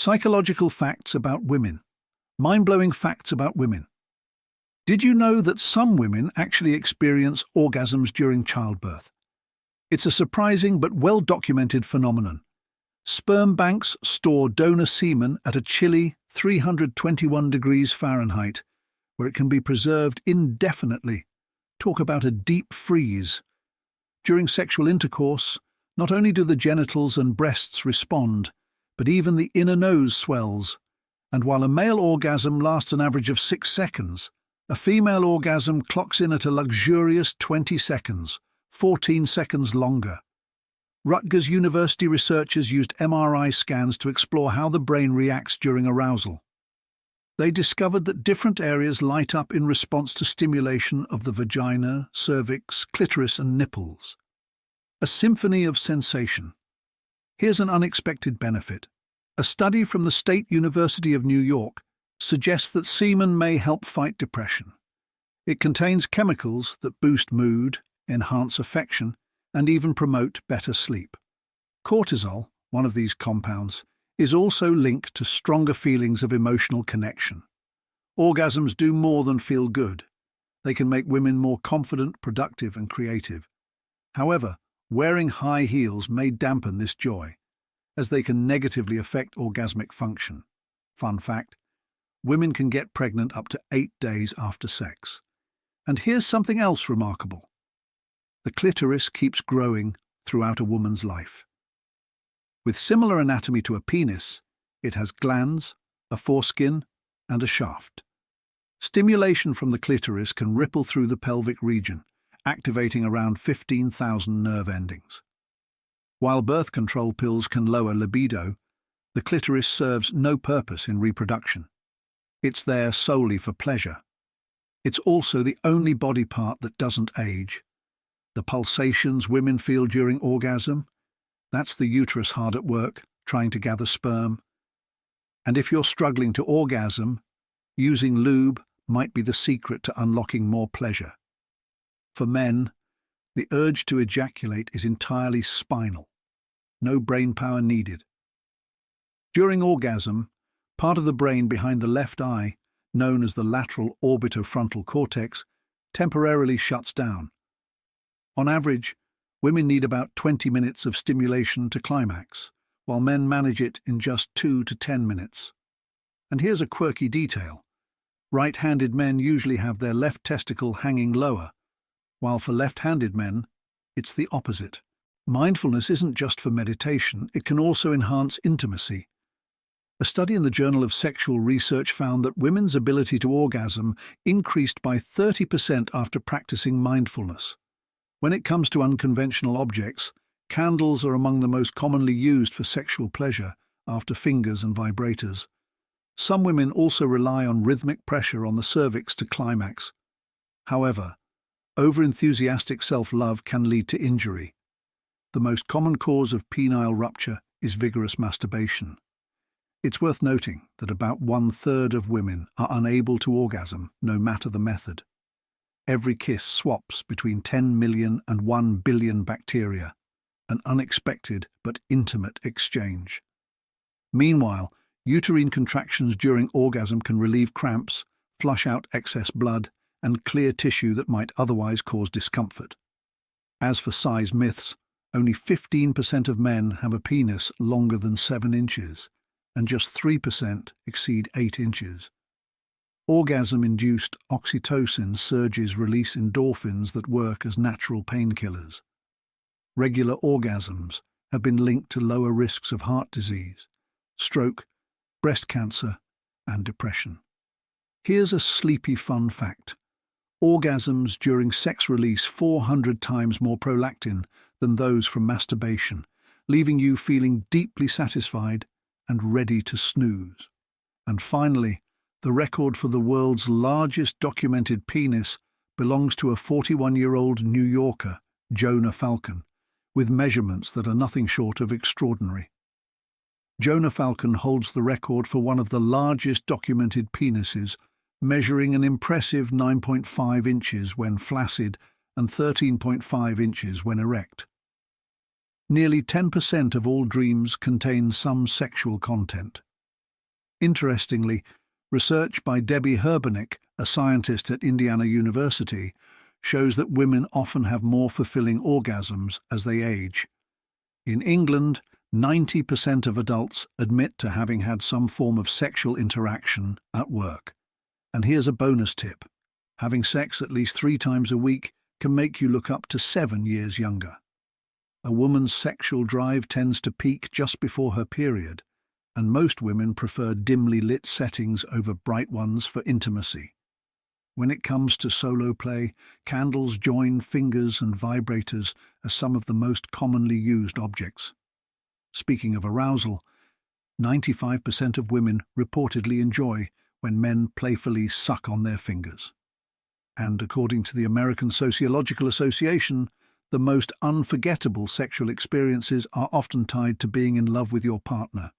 Psychological facts about women. Mind-blowing facts about women. Did you know that some women actually experience orgasms during childbirth? It's a surprising but well-documented phenomenon. Sperm banks store donor semen at a chilly 321 degrees Fahrenheit, where it can be preserved indefinitely. Talk about a deep freeze. During sexual intercourse, not only do the genitals and breasts respond, but even the inner nose swells. And while a male orgasm lasts an average of 6 seconds, a female orgasm clocks in at a luxurious 20 seconds, 14 seconds longer. Rutgers University researchers used MRI scans to explore how the brain reacts during arousal. They discovered that different areas light up in response to stimulation of the vagina, cervix, clitoris, and nipples. A symphony of sensation. Here's an unexpected benefit. A study from the State University of New York suggests that semen may help fight depression. It contains chemicals that boost mood, enhance affection, and even promote better sleep. Cortisol, one of these compounds, is also linked to stronger feelings of emotional connection. Orgasms do more than feel good. They can make women more confident, productive, and creative. However, wearing high heels may dampen this joy, as they can negatively affect orgasmic function. Fun fact: women can get pregnant up to 8 days after sex. And here's something else remarkable. The clitoris keeps growing throughout a woman's life. With similar anatomy to a penis, it has glands, a foreskin, and a shaft. Stimulation from the clitoris can ripple through the pelvic region, activating around 15,000 nerve endings. While birth control pills can lower libido, the clitoris serves no purpose in reproduction. It's there solely for pleasure. It's also the only body part that doesn't age. The pulsations women feel during orgasm, that's the uterus hard at work, trying to gather sperm. And if you're struggling to orgasm, using lube might be the secret to unlocking more pleasure. For men, the urge to ejaculate is entirely spinal. No brain power needed. During orgasm, part of the brain behind the left eye, known as the lateral orbitofrontal cortex, temporarily shuts down. On average, women need about 20 minutes of stimulation to climax, while men manage it in just 2 to 10 minutes. And here's a quirky detail. Right-handed men usually have their left testicle hanging lower, while for left-handed men, it's the opposite. Mindfulness isn't just for meditation, it can also enhance intimacy. A study in the Journal of Sexual Research found that women's ability to orgasm increased by 30% after practicing mindfulness. When it comes to unconventional objects, candles are among the most commonly used for sexual pleasure after fingers and vibrators. Some women also rely on rhythmic pressure on the cervix to climax. However, over-enthusiastic self-love can lead to injury. The most common cause of penile rupture is vigorous masturbation. It's worth noting that about 1/3 of women are unable to orgasm, no matter the method. Every kiss swaps between 10 million and 1 billion bacteria, an unexpected but intimate exchange. Meanwhile, uterine contractions during orgasm can relieve cramps, flush out excess blood, and clear tissue that might otherwise cause discomfort. As for size myths, only 15% of men have a penis longer than 7 inches, and just 3% exceed 8 inches. Orgasm-induced oxytocin surges release endorphins that work as natural painkillers. Regular orgasms have been linked to lower risks of heart disease, stroke, breast cancer, and depression. Here's a sleepy fun fact. Orgasms during sex release 400 times more prolactin than those from masturbation, leaving you feeling deeply satisfied and ready to snooze. And finally, the record for the world's largest documented penis belongs to a 41-year-old New Yorker, Jonah Falcon, with measurements that are nothing short of extraordinary. Jonah Falcon holds the record for one of the largest documented penises, measuring an impressive 9.5 inches when flaccid and 13.5 inches when erect. Nearly 10% of all dreams contain some sexual content. Interestingly, research by Debbie Herbenick, a scientist at Indiana University, shows that women often have more fulfilling orgasms as they age. In England, 90% of adults admit to having had some form of sexual interaction at work. And here's a bonus tip. Having sex at least 3 times a week can make you look up to 7 years younger. A woman's sexual drive tends to peak just before her period, and most women prefer dimly lit settings over bright ones for intimacy. When it comes to solo play, candles, join fingers and vibrators are some of the most commonly used objects. Speaking of arousal, 95% of women reportedly enjoy when men playfully suck on their fingers. And according to the American Sociological Association, the most unforgettable sexual experiences are often tied to being in love with your partner.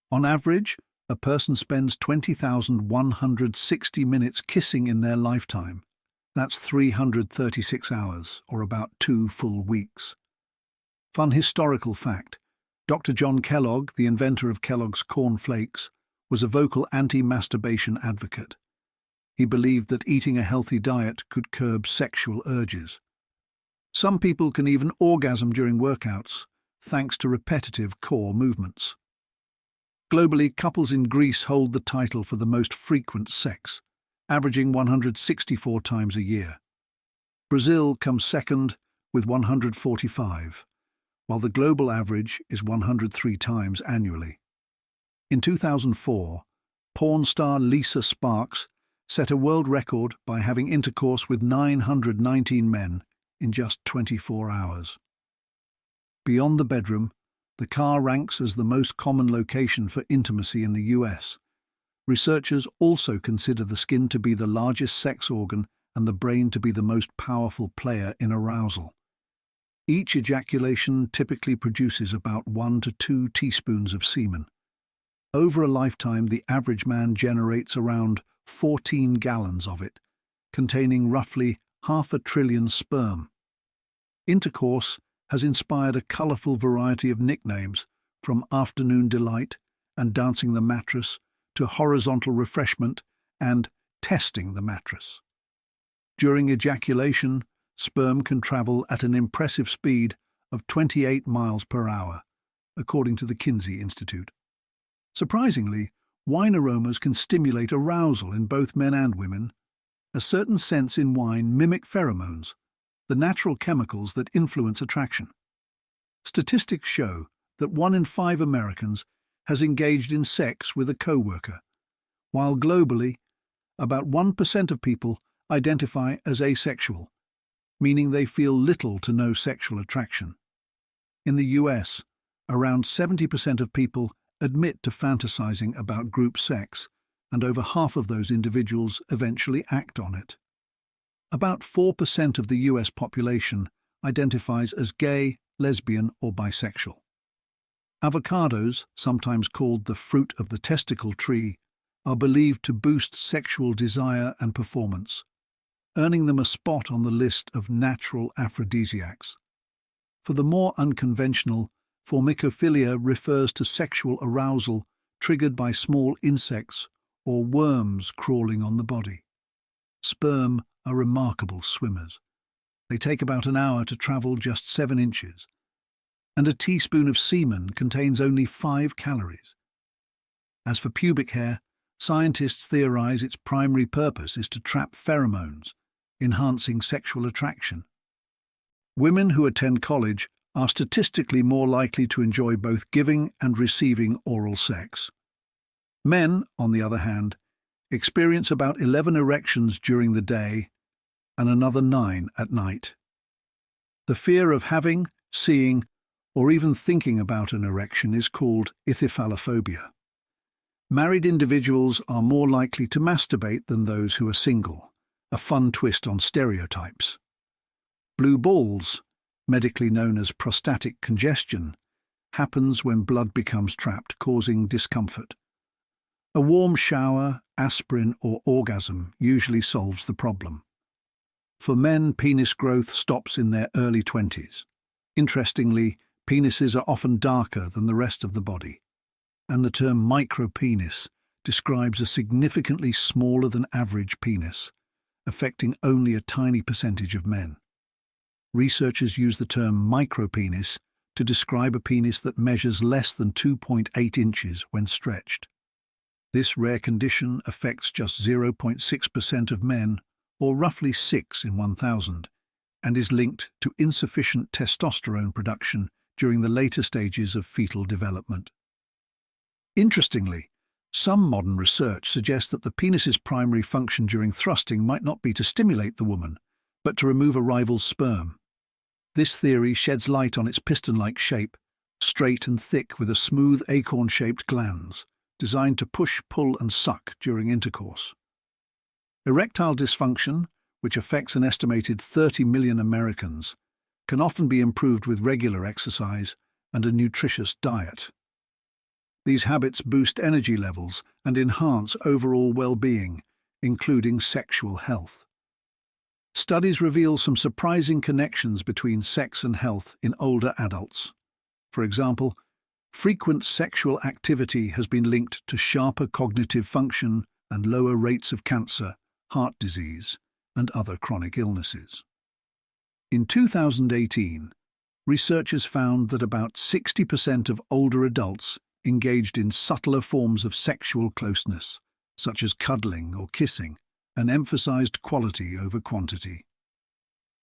On average, a person spends 20,160 minutes kissing in their lifetime. That's 336 hours, or about 2 full weeks. Fun historical fact: Dr. John Kellogg, the inventor of Kellogg's Corn Flakes, was a vocal anti-masturbation advocate. He believed that eating a healthy diet could curb sexual urges. Some people can even orgasm during workouts, thanks to repetitive core movements. Globally, couples in Greece hold the title for the most frequent sex, averaging 164 times a year. Brazil comes second with 145, while the global average is 103 times annually. In 2004, porn star Lisa Sparks set a world record by having intercourse with 919 men in just 24 hours. Beyond the bedroom, the car ranks as the most common location for intimacy in the US. Researchers also consider the skin to be the largest sex organ and the brain to be the most powerful player in arousal. Each ejaculation typically produces about 1 to 2 teaspoons of semen. Over a lifetime, the average man generates around 14 gallons of it, containing roughly 500 billion sperm. Intercourse has inspired a colourful variety of nicknames, from afternoon delight and dancing the mattress to horizontal refreshment and testing the mattress. During ejaculation, sperm can travel at an impressive speed of 28 miles per hour, according to the Kinsey Institute. Surprisingly, wine aromas can stimulate arousal in both men and women. A certain scents in wine mimic pheromones, the natural chemicals that influence attraction. Statistics show that 1 in 5 Americans has engaged in sex with a coworker, while globally, about 1% of people identify as asexual, meaning they feel little to no sexual attraction. In the US, around 70% of people admit to fantasizing about group sex, and over half of those individuals eventually act on it. About 4% of the US population identifies as gay, lesbian, or bisexual. Avocados, sometimes called the fruit of the testicle tree, are believed to boost sexual desire and performance, earning them a spot on the list of natural aphrodisiacs. For the more unconventional, formicophilia refers to sexual arousal triggered by small insects or worms crawling on the body. Sperm are remarkable swimmers. They take about an hour to travel just 7 inches, and a teaspoon of semen contains only 5 calories. As for pubic hair, scientists theorize its primary purpose is to trap pheromones, enhancing sexual attraction. Women who attend college are statistically more likely to enjoy both giving and receiving oral sex. Men, on the other hand, experience about 11 erections during the day and another 9 at night. The fear of having, seeing, or even thinking about an erection is called ithifallophobia. Married individuals are more likely to masturbate than those who are single, a fun twist on stereotypes. Blue balls, medically known as prostatic congestion, happens when blood becomes trapped, causing discomfort. A warm shower, aspirin, or orgasm usually solves the problem. For men, penis growth stops in their early 20s. Interestingly, penises are often darker than the rest of the body, and the term micropenis describes a significantly smaller than average penis, affecting only a tiny percentage of men. Researchers use the term micropenis to describe a penis that measures less than 2.8 inches when stretched. This rare condition affects just 0.6% of men, or roughly 6 in 1,000, and is linked to insufficient testosterone production during the later stages of fetal development. Interestingly, some modern research suggests that the penis's primary function during thrusting might not be to stimulate the woman, but to remove a rival's sperm. This theory sheds light on its piston-like shape, straight and thick with a smooth acorn-shaped glands, designed to push, pull and suck during intercourse. Erectile dysfunction, which affects an estimated 30 million Americans, can often be improved with regular exercise and a nutritious diet. These habits boost energy levels and enhance overall well-being, including sexual health. Studies reveal some surprising connections between sex and health in older adults. For example, frequent sexual activity has been linked to sharper cognitive function and lower rates of cancer, heart disease, and other chronic illnesses. In 2018, researchers found that about 60% of older adults engaged in subtler forms of sexual closeness, such as cuddling or kissing, and emphasized quality over quantity.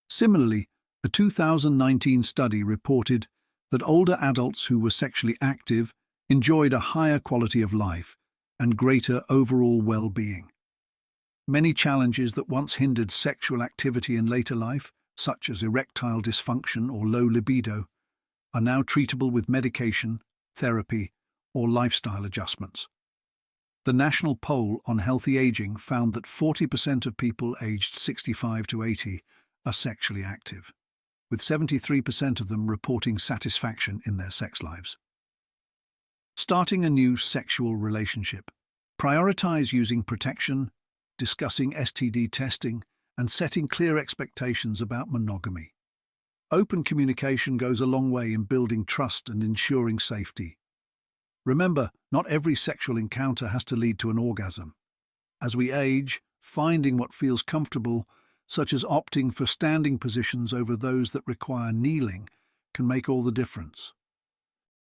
Similarly, a 2019 study reported that older adults who were sexually active enjoyed a higher quality of life and greater overall well-being. Many challenges that once hindered sexual activity in later life, such as erectile dysfunction or low libido, are now treatable with medication, therapy, or lifestyle adjustments. The National Poll on Healthy Aging found that 40% of people aged 65 to 80 are sexually active, with 73% of them reporting satisfaction in their sex lives. Starting a new sexual relationship. Prioritize using protection, discussing STD testing, and setting clear expectations about monogamy. Open communication goes a long way in building trust and ensuring safety. Remember, not every sexual encounter has to lead to an orgasm. As we age, finding what feels comfortable, such as opting for standing positions over those that require kneeling, can make all the difference.